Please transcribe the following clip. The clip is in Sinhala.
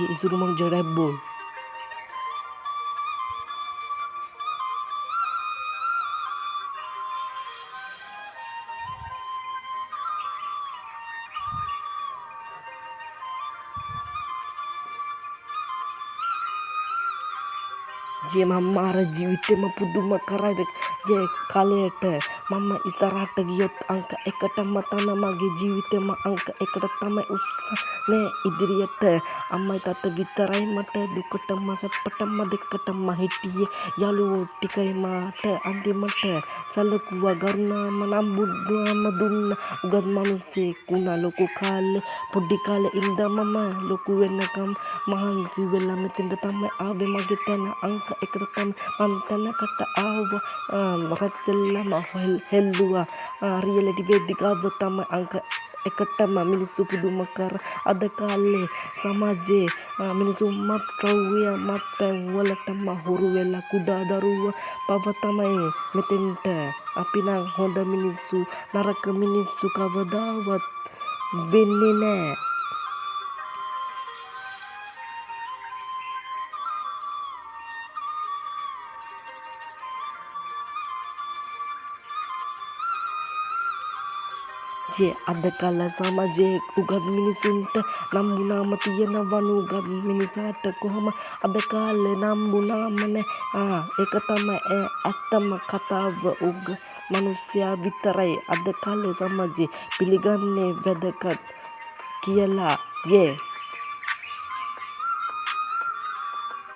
je isurumang jarabbo. Je මම අර ජීවිතේම පුදුම කරයි je කාලයට මම ඉස්සරහට ගියොත් අංක 1ටම තමයි මගේ ජීවිතේම අංක 1ට තමයි උස්සන්නේ ඉදිරියට අම්මයි තාත්තා විතරයි මට දුකටම සැපටම දෙකටම හිටියේ යාළුවෝ ටිකයි මාට අන්තිමට සැලකුවා ගරුණාම නම් බුදුම දුන්න උගත් මිනිස්සෙක් වුණා ලොකු කාලේ පොඩි කාලේ ඉඳන් මම ලොකු වෙනකම් මහන්සි වෙලා මෙතෙන්ට තමයි ආවේ මගේ තැන අංක 1ට තමයි මං තැනකට ආවා රැස්සෙල්ලම හෙල්ලුවා රියැලිටි වේදිකාව තමයි අංක 1ටම මිනිස්සු පුදුම කර අද කාලේ සමාජයේ මිනිස්සු මත්ද්‍රව්‍ය මත්පැන් වලටම හුරු වෙලා කුඩා දරුවෝ පව තමයි මෙතෙන්ට අපි නම් හොඳ මිනිස්සු නරක මිනිස්සු කවදාවත් වෙන්නේ නෑ. je අද කාල සමාජයේ උගත් මිනිසුන්ට නම්බුනාම තියෙනවනු උගත් මිනිසාට කොහොම අද කාලේ නම්බුනාම නෑ ඒක තමයි ඇත්තම කතාව මිනිස්සයා විතරයි අද කාලේ සමාජයේ පිළිගන්නේ වැදගත් කියලා